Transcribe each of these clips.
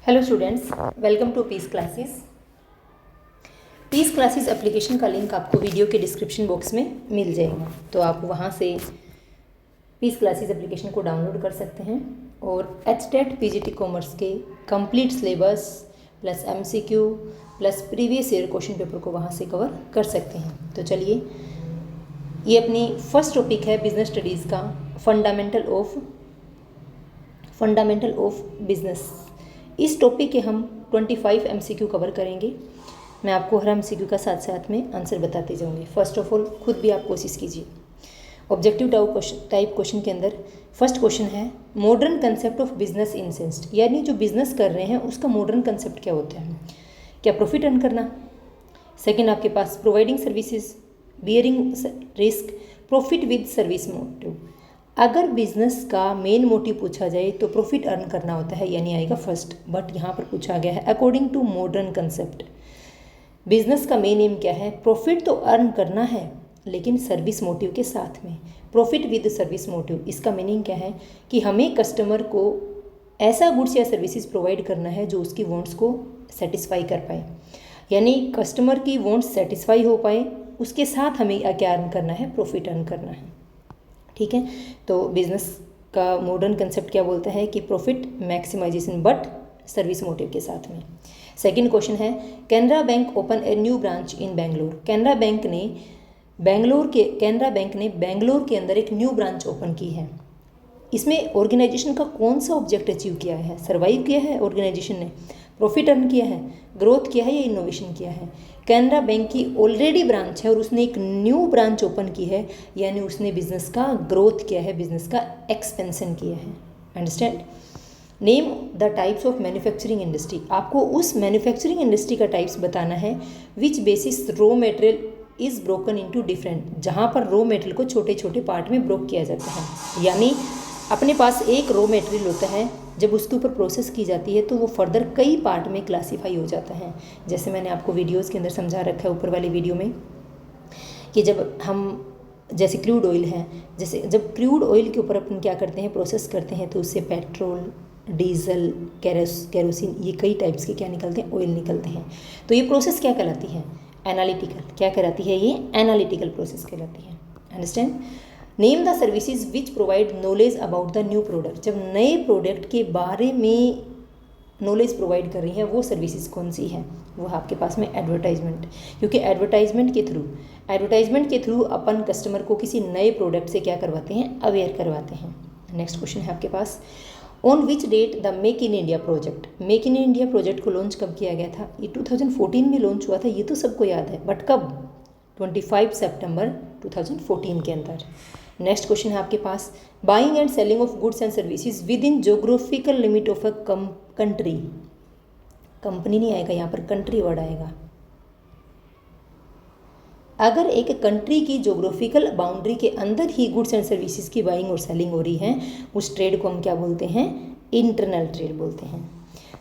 Hello students, welcome to Peace Classes. Peace Classes application का link आपको video के description box में मिल जाएगा, तो आप वहाँ से पीस क्लासेस एप्लीकेशन को डाउनलोड कर सकते हैं और एचटेट पीजीटी कॉमर्स के complete syllabus plus MCQ plus previous year question paper को वहाँ से कवर कर सकते हैं। तो चलिए, ये अपनी फर्स्ट टॉपिक है बिजनेस स्टडीज़ का फंडामेंटल ऑफ बिजनेस। इस टॉपिक के हम 25 एमसीक्यू कवर करेंगे। मैं आपको हर एमसीक्यू का साथ साथ में आंसर बताते जाऊंगी। फर्स्ट ऑफ ऑल खुद भी आप कोशिश कीजिए। ऑब्जेक्टिव टाइप क्वेश्चन के अंदर फर्स्ट क्वेश्चन है modern concept of business in sense, यानी जो बिजनेस कर रहे हैं उसका मॉडर्न कंसेप्ट क्या होता है? क्या प्रॉफिट अर्न करना? सेकेंड आपके पास providing services, bearing risk, profit with service motive. अगर बिजनेस का मेन मोटिव पूछा जाए तो प्रॉफिट अर्न करना होता है, यानी आएगा फर्स्ट। बट यहाँ पर पूछा गया है according to modern concept business का मेन एम क्या है? प्रॉफिट तो अर्न करना है लेकिन सर्विस मोटिव के साथ में, प्रॉफिट विद सर्विस मोटिव। इसका मीनिंग क्या है कि हमें कस्टमर को ऐसा गुड्स या सर्विसेज प्रोवाइड करना है जो उसकी वॉन्ट्स को सेटिस्फाई कर पाए, यानी कस्टमर की वॉन्ट्स सेटिस्फाई हो पाए, उसके साथ हमें क्या अर्न करना है? प्रॉफिट अर्न करना है। ठीक है, तो बिजनेस का मॉडर्न कंसेप्ट क्या बोलता है कि profit maximisation but service motive के साथ में। सेकंड क्वेश्चन है Canara bank open a new branch in Bangalore. Canara bank ने बेंगलोर के अंदर एक न्यू ब्रांच ओपन की है। इसमें ऑर्गेनाइजेशन का कौन सा ऑब्जेक्ट अचीव किया है? सर्वाइव किया है ऑर्गेनाइजेशन ने, प्रॉफिट अर्न किया है, ग्रोथ किया है या इनोवेशन किया है? कैनरा बैंक की ऑलरेडी ब्रांच है और उसने एक न्यू ब्रांच ओपन की है, यानी उसने बिजनेस का ग्रोथ किया है, बिजनेस का एक्सपेंशन किया है। Understand? Name the types of manufacturing industry. आपको उस मैन्युफैक्चरिंग इंडस्ट्री का टाइप्स बताना है विच basis raw material is broken into different, जहाँ पर रॉ मटेरियल को छोटे छोटे पार्ट में ब्रोक किया जाता है। यानी अपने पास एक रॉ मटेरियल होता है, जब उसके ऊपर प्रोसेस की जाती है तो वो फर्दर कई पार्ट में क्लासीफाई हो जाता है। जैसे मैंने आपको वीडियोस के अंदर समझा रखा है ऊपर वाली वीडियो में कि जब हम जैसे क्रूड ऑयल है, जैसे जब क्रूड ऑयल के ऊपर अपन क्या करते हैं? प्रोसेस करते हैं, तो उससे पेट्रोल, डीजल, केरोसिन, ये कई टाइप्स के क्या निकलते हैं? ऑयल निकलते हैं। तो ये प्रोसेस क्या कहलाती है? एनालिटिकल। क्या कहलाती है? ये एनालिटिकल प्रोसेस कहलाती है। Understand? Name the services which provide knowledge about the new product. जब नए प्रोडक्ट के बारे में नॉलेज प्रोवाइड कर रही हैं वो सर्विसेज कौन सी है? वो आपके पास में एडवर्टाइजमेंट, क्योंकि एडवर्टाइजमेंट के थ्रू अपन कस्टमर को किसी नए प्रोडक्ट से क्या करवाते हैं? अवेयर करवाते हैं। नेक्स्ट क्वेश्चन है आपके पास on which date the make in India project को लॉन्च कब किया गया था? ये 2014 में लॉन्च हुआ था, ये तो सबको याद है, बट कब? 25 सितंबर 2014 के अंदर। नेक्स्ट क्वेश्चन है आपके पास buying and selling of goods and services within geographical limit of a country. Company नहीं आएगा यहाँ पर, कंट्री वर्ड आएगा। अगर एक कंट्री की जोग्राफिकल बाउंड्री के अंदर ही गुड्स एंड सर्विसेज की बाइंग और सेलिंग हो रही है, उस ट्रेड को हम क्या बोलते हैं? इंटरनल ट्रेड बोलते हैं।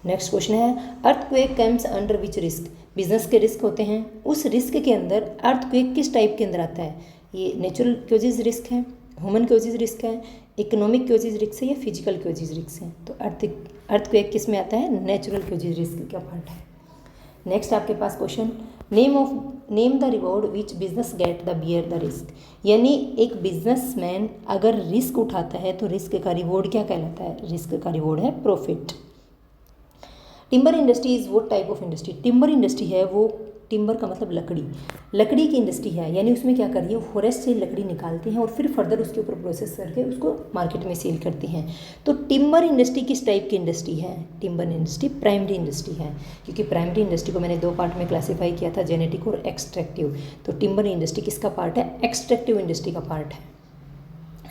नेक्स्ट क्वेश्चन है earthquake comes under which risk. Business के रिस्क होते हैं, उस रिस्क के अंदर अर्थक्वेक किस टाइप के अंदर आता है? ये नेचुरल क्योजेज रिस्क है, ह्यूमन क्योजेज रिस्क है, इकोनॉमिक क्योजेज रिस्क है या फिजिकल क्योजेज रिस्क है? तो अर्थक्वेक किस में आता है? नेचुरल क्योजेज रिस्क का पार्ट है। नेक्स्ट आपके पास question name the reward which business get the bear the risk. यानी एक बिजनेसमैन अगर रिस्क उठाता है तो रिस्क का रिवॉर्ड क्या कहलाता है? रिस्क का रिवॉर्ड है प्रॉफिट। टिम्बर इंडस्ट्री इज़ वो type of industry? Timber industry है वो, टिम्बर का मतलब लकड़ी की इंडस्ट्री है, यानी उसमें क्या कर रही है? फॉरेस्ट से लकड़ी निकालती हैं और फिर फर्दर उसके ऊपर प्रोसेस करके उसको मार्केट में सेल करती हैं। तो टिम्बर इंडस्ट्री किस टाइप की इंडस्ट्री है? टिम्बर इंडस्ट्री प्राइमरी इंडस्ट्री है, क्योंकि प्राइमरी इंडस्ट्री को मैंने दो पार्ट में क्लासीफाई किया था, जेनेटिक और एक्सट्रैक्टिव। तो टिम्बर इंडस्ट्री किसका पार्ट है? एक्सट्रैक्टिव इंडस्ट्री का पार्ट है।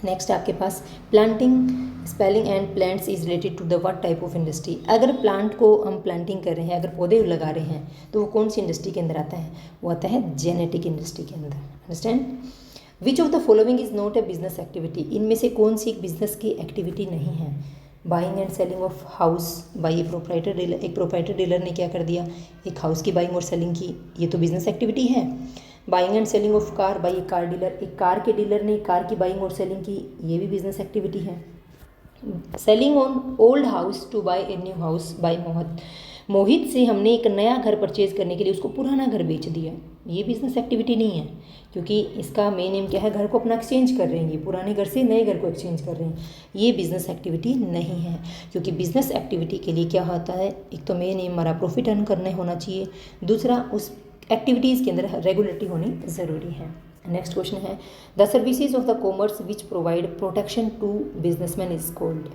नेक्स्ट आपके पास planting, spelling and plants is related to the what type of industry. अगर प्लांट को हम प्लांटिंग कर रहे हैं, अगर पौधे लगा रहे हैं, तो वो कौन सी इंडस्ट्री के अंदर आता है? वो आता है जेनेटिक इंडस्ट्री के अंदर। Understand? Which of the following is not a business activity. इनमें से कौन सी एक बिजनेस की एक्टिविटी नहीं है? Buying and selling of house by A proprietor dealer. एक प्रोप्राइटर डीलर ने क्या कर दिया? एक हाउस की बाइंग और सेलिंग की, ये तो बिजनेस एक्टिविटी है। Buying and selling of car by a car dealer. एक कार के डीलर ने कार की बाइंग और सेलिंग की, ये भी बिजनेस एक्टिविटी है। Selling on old house to buy a new house by Mohit से हमने एक नया घर परचेज करने के लिए उसको पुराना घर बेच दिया। ये बिजनेस एक्टिविटी नहीं है, क्योंकि इसका मेन एम क्या है, घर को अपना एक्सचेंज कर रहे हैं, ये पुराने घर से नए घर को एक्सचेंज कर रहे हैं। ये बिजनेस एक्टिविटी नहीं है, क्योंकि बिजनेस एक्टिविटी के लिए क्या होता है, एक तो मेन एम हमारा प्रॉफिट अर्न करने होना चाहिए, दूसरा उस एक्टिविटीज़ के अंदर रेगुलरिटी होनी ज़रूरी है। नेक्स्ट क्वेश्चन है, the services of the commerce which provide protection to businessman is called.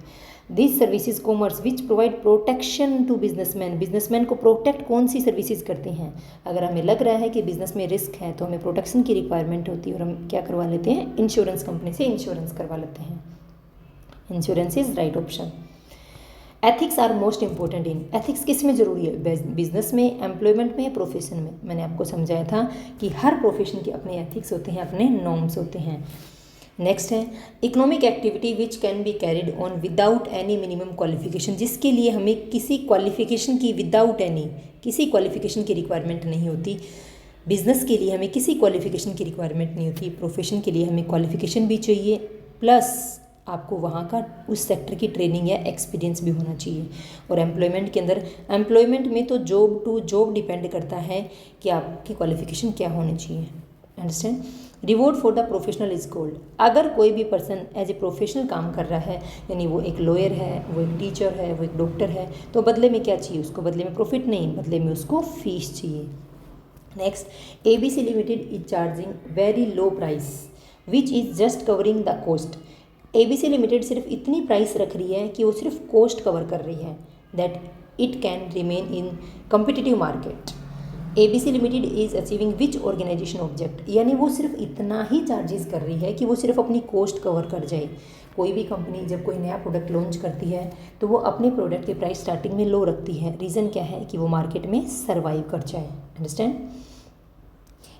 This services commerce which provide protection to businessman को प्रोटेक्ट कौन सी सर्विसेज करते हैं। अगर हमें लग रहा है कि बिजनेस में रिस्क है तो हमें प्रोटेक्शन की रिक्वायरमेंट होती है और हम क्या करवा लेते हैं, इंश्योरेंस कंपनी से इंश्योरेंस करवा लेते हैं। Insurance is right option. Ethics are most important in, ethics किस में ज़रूरी है, बिजनेस में, एम्प्लॉयमेंट में, प्रोफेशन में। मैंने आपको समझाया था कि हर प्रोफेशन के अपने एथिक्स होते हैं, अपने नॉर्म्स होते हैं। नेक्स्ट है, economic activity which can be carried on without any minimum qualification, जिसके लिए हमें किसी क्वालिफिकेशन की किसी क्वालिफिकेशन की रिक्वायरमेंट नहीं होती। बिजनेस के लिए हमें किसी क्वालिफिकेशन की रिक्वायरमेंट नहीं होती, प्रोफेशन के लिए हमें क्वालिफिकेशन भी चाहिए, प्लस आपको वहाँ का उस सेक्टर की ट्रेनिंग या एक्सपीरियंस भी होना चाहिए। और एम्प्लॉयमेंट के अंदर, एम्प्लॉयमेंट में तो जॉब टू जॉब डिपेंड करता है कि आपकी क्वालिफिकेशन क्या होनी चाहिए। Understand. Reward for the professional is gold. अगर कोई भी पर्सन एज ए प्रोफेशनल काम कर रहा है, यानी वो एक लॉयर है, वो एक टीचर है, वो एक डॉक्टर है, तो बदले में क्या चाहिए उसको, बदले में प्रॉफिट नहीं, बदले में उसको फीस चाहिए। Next, ABC limited is charging very low price which is just covering the cost. ABC limited सिर्फ इतनी प्राइस रख रही है कि वो सिर्फ कॉस्ट कवर कर रही है, that it can remain in competitive market. ABC limited is achieving which organisation object, यानी वो सिर्फ इतना ही चार्जेस कर रही है कि वो सिर्फ अपनी कॉस्ट कवर कर जाए। कोई भी कंपनी जब कोई नया प्रोडक्ट लॉन्च करती है तो वो अपने प्रोडक्ट की प्राइस स्टार्टिंग में लो रखती है। रीज़न क्या है, कि वो मार्केट में सर्वाइव कर जाए। Understand.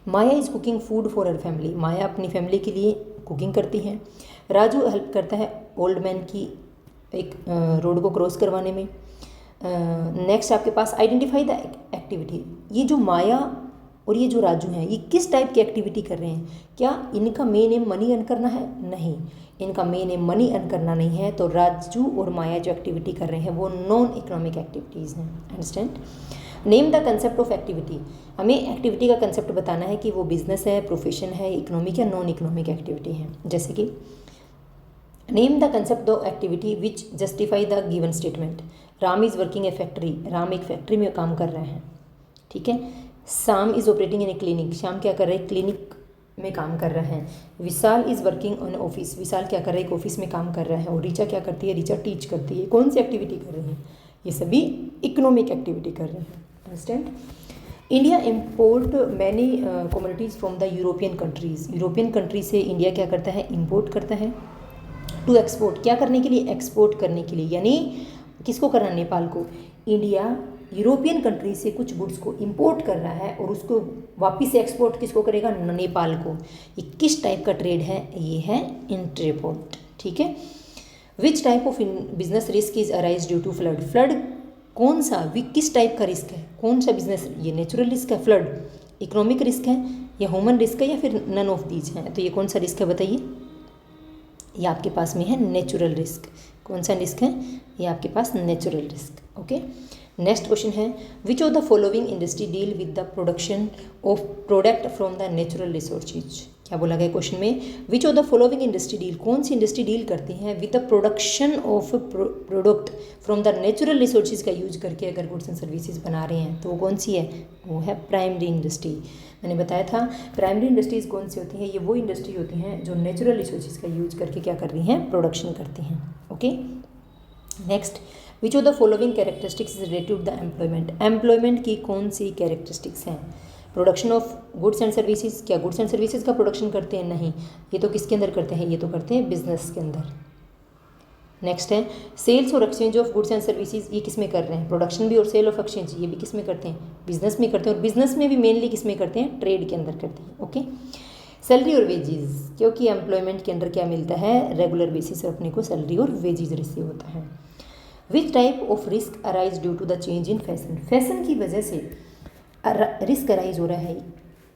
Maya is cooking food for her family, Maya अपनी फैमिली के लिए कुकिंग करती है। राजू हेल्प करता है ओल्ड मैन की एक रोड को क्रॉस करवाने में। नेक्स्ट आपके पास आइडेंटिफाई द एक्टिविटी। ये जो माया और ये जो राजू हैं, ये किस टाइप की एक्टिविटी कर रहे हैं। क्या इनका मेन एम मनी अर्न करना है? नहीं, इनका मेन एम मनी अर्न करना नहीं है। तो राजू और माया जो एक्टिविटी कर रहे हैं वो नॉन इकोनॉमिक एक्टिविटीज़ हैं। Understand. Name the concept of activity. हमें एक्टिविटी का कंसेप्ट बताना है कि वो बिजनेस है, प्रोफेशन है, इकोनॉमिक या नॉन इकोनॉमिक एक्टिविटी है। जैसे कि name the concept of activity which justify the given statement. Ram is working A factory, Ram एक फैक्ट्री में काम कर रहे हैं। ठीक है। शाम is operating in A clinic, शाम क्या कर रहे हैं, क्लिनिक में काम कर रहे हैं। विशाल इज़ वर्किंग ऑन ऑफिस, विशाल क्या कर रहे हैं, एक ऑफिस में काम कर रहा है। और रीचा क्या करती है, रीचा टीच करती है। कौन सी एक्टिविटी कर रही है, ये सभी इकोनॉमिक एक्टिविटी कर रहे हैं। Understand. India import many commodities from the European countries, European country से इंडिया क्या करता है, इम्पोर्ट करता है। टू एक्सपोर्ट, क्या करने के लिए, एक्सपोर्ट करने के लिए, यानी किसको करना, नेपाल को। इंडिया यूरोपियन कंट्री से कुछ गुड्स को इंपोर्ट कर रहा है और उसको वापस से एक्सपोर्ट किसको करेगा, नेपाल को। ये किस टाइप का ट्रेड है, ये है इंट्रेपोर्ट। ठीक है। Which type of business risk is arise due to flood, flood कौन सा, किस टाइप का रिस्क है, कौन सा बिजनेस, ये नेचुरल रिस्क है, फ्लड इकोनॉमिक रिस्क है या ह्यूमन रिस्क है या फिर नन ऑफ दीज है। तो ये कौन सा रिस्क है बताइए, ये आपके पास में है नेचुरल रिस्क। कौन सा रिस्क है, ये आपके पास natural risk. Okay. Next question है, which of the following industry deal with the production of product from the natural resources. क्या बोला गया क्वेश्चन में, which of the following industry deal, कौन सी इंडस्ट्री डील करती है with the production of product from the natural resources का यूज करके अगर गुड्स एंड सर्विसेज बना रहे हैं, तो वो कौन सी है, वो है प्राइमरी इंडस्ट्री। मैंने बताया था प्राइमरी इंडस्ट्रीज़ कौन सी होती हैं, ये वो इंडस्ट्री होती हैं जो नेचुरल रिसोर्सेज का यूज करके क्या कर रही हैं, प्रोडक्शन करती हैं। Okay. Next, which of the following characteristics is related to the employment, employment की कौन सी कैरेक्टरिस्टिक्स हैं। Production of goods and services, क्या गुड्स एंड सर्विसेज का प्रोडक्शन करते हैं, नहीं, ये तो किसके अंदर करते हैं, ये तो करते हैं बिजनेस के अंदर। नेक्स्ट है सेल्स और exchange of goods and services, ये किस में कर रहे हैं, प्रोडक्शन भी और सेल ऑफ एक्सचेंज ये भी किस में करते हैं, बिजनेस में करते हैं। और बिजनेस में भी मेनली किस में करते हैं, ट्रेड के अंदर करते हैं। ओके। सैलरी और वेजेस, क्योंकि एम्प्लॉयमेंट के अंदर क्या मिलता है, रेगुलर बेसिस पर अपने को सैलरी और वेजेस रिसीव होता है। Which type of risk arise due to the change in fashion, fashion की वजह से रिस्क अराइज हो रहा है,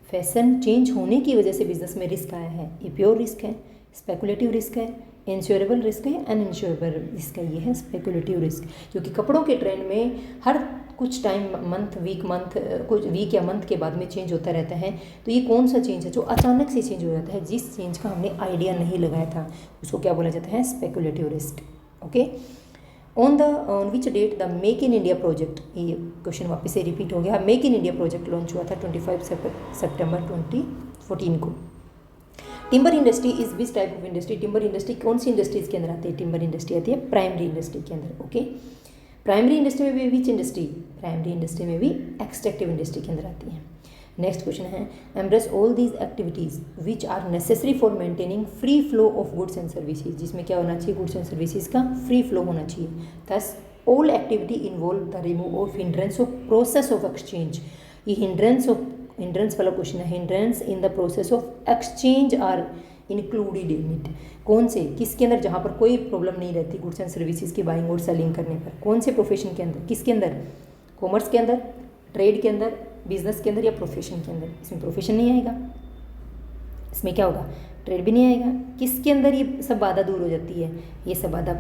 फैशन चेंज होने की वजह से बिजनेस में रिस्क आया है। ये प्योर रिस्क है, स्पेकुलेटिव रिस्क है इंश्योरेबल रिस्क है, अनइंश्योरेबल रिस्क है, ये है स्पेकुलेटिव रिस्क। क्योंकि कपड़ों के ट्रेंड में हर कुछ टाइम कुछ वीक या मंथ के बाद में चेंज होता रहता है। तो ये कौन सा चेंज है जो अचानक से चेंज हो जाता है, जिस चेंज का हमने आइडिया नहीं लगाया था, उसको क्या बोला जाता है, speculative risk. Okay, on which date the make in India project, ये क्वेश्चन वापस से रिपीट हो गया। Make in India project launch हुआ था 25 सितंबर 2014 को। Timber industry is which type of industry, timber industry कौन सी इंडस्ट्रीज के अंदर आती है, टिम्बर इंडस्ट्री आती है प्राइमरी इंडस्ट्री के अंदर। ओके, प्राइमरी इंडस्ट्री में भी विच इंडस्ट्री, प्राइमरी इंडस्ट्री में भी एक्सट्रैक्टिव इंडस्ट्री के अंदर आती है। नेक्स्ट क्वेश्चन है, embrace all these activities which are necessary for maintaining free flow of goods and services, जिसमें क्या होना चाहिए, गुड्स एंड सर्विसेज का फ्री फ्लो होना चाहिए। Thus all activity involve the remove of hindrance of process of exchange, ये hindrance वाला question है। Hindrance in the process of exchange are included in it, कौन से, किसके अंदर, जहाँ पर कोई प्रॉब्लम नहीं रहती गुड्स एंड सर्विसेज की बाइंग और सेलिंग करने पर, कौन से प्रोफेशन के अंदर, किसके अंदर, कॉमर्स के अंदर, ट्रेड के अंदर, बिजनेस के अंदर या प्रोफेशन के अंदर। इसमें प्रोफेशन नहीं आएगा, इसमें क्या होगा, ट्रेड भी नहीं आएगा। किसके अंदर ये सब बाधा दूर हो जाती है, ये सब बाधा,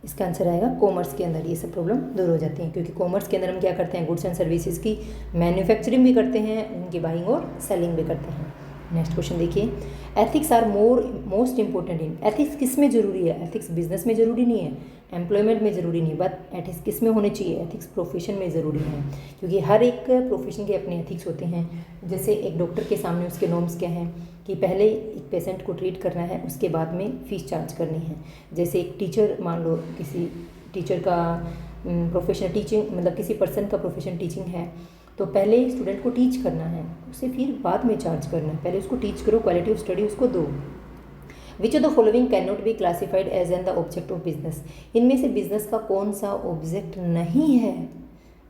इसका आंसर आएगा कॉमर्स के अंदर, ये सब प्रॉब्लम दूर हो जाती हैं। क्योंकि कॉमर्स के अंदर हम क्या करते हैं, गुड्स एंड सर्विसेज की मैन्युफैक्चरिंग भी करते हैं, उनकी बाइंग और सेलिंग भी करते हैं। नेक्स्ट क्वेश्चन देखिए, ethics are most important in, ethics किस में जरूरी है, एथिक्स बिजनेस में जरूरी नहीं है, एम्प्लॉयमेंट में ज़रूरी नहीं, बट एथिक्स किस में होने चाहिए, एथिक्स प्रोफेशन में ज़रूरी है। क्योंकि हर एक प्रोफेशन के अपने एथिक्स होते हैं। जैसे एक डॉक्टर के सामने उसके नॉर्म्स क्या हैं कि पहले एक पेशेंट को ट्रीट करना है, उसके बाद में फ़ीस चार्ज करनी है। जैसे एक टीचर, मान लो किसी टीचर का प्रोफेशन टीचिंग, मतलब किसी पर्सन का प्रोफेशन टीचिंग है, तो पहले स्टूडेंट को टीच करना है, उसे फिर बाद में चार्ज करना है। पहले उसको टीच करो, क्वालिटी ऑफ स्टडी उसको दो। Which of the following can not be classified as an the object of business, इनमें से बिजनेस का कौन सा ऑब्जेक्ट नहीं है।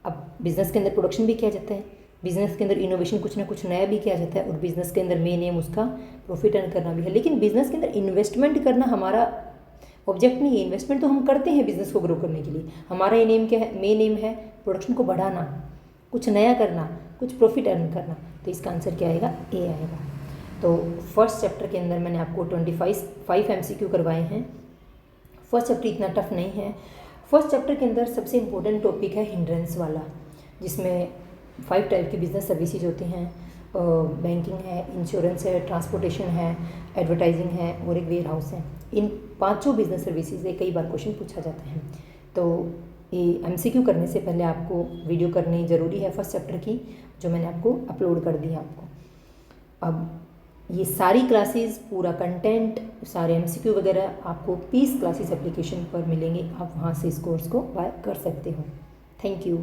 अब बिजनेस के अंदर प्रोडक्शन भी किया जाता है, बिजनेस के अंदर इनोवेशन कुछ ना कुछ नया भी किया जाता है, और बिजनेस के अंदर मेन एम उसका प्रॉफिट अर्न करना भी है। लेकिन बिजनेस के अंदर इन्वेस्टमेंट करना हमारा ऑब्जेक्ट नहीं है। इन्वेस्टमेंट तो हम करते हैं बिजनेस को ग्रो करने के लिए, हमारा ये नेम क्या है, मेन एम है प्रोडक्शन को बढ़ाना, कुछ नया करना, कुछ प्रॉफिट अर्न करना। तो इसका आंसर क्या आएगा, ए आएगा। तो फर्स्ट चैप्टर के अंदर मैंने आपको 25 MCQ करवाए हैं। फर्स्ट चैप्टर इतना टफ नहीं है। फर्स्ट चैप्टर के अंदर सबसे इम्पोर्टेंट टॉपिक है हिंड्रेंस वाला, जिसमें 5 टाइप की बिजनेस सर्विसेज होती हैं। बैंकिंग है, इंश्योरेंस है, ट्रांसपोर्टेशन है, एडवर्टाइजिंग है और एक वेयर हाउस है। इन 5 बिजनेस सर्विसेज से कई बार क्वेश्चन पूछा जाता है। तो ये MCQ करने से पहले आपको वीडियो करनी ज़रूरी है फर्स्ट चैप्टर की, जो मैंने आपको अपलोड कर दिया आपको। अब ये सारी क्लासेस, पूरा कंटेंट, सारे MCQ वगैरह आपको पीस क्लासेस एप्लीकेशन पर मिलेंगे। आप वहाँ से इस कोर्स को बाय कर सकते हो। Thank you.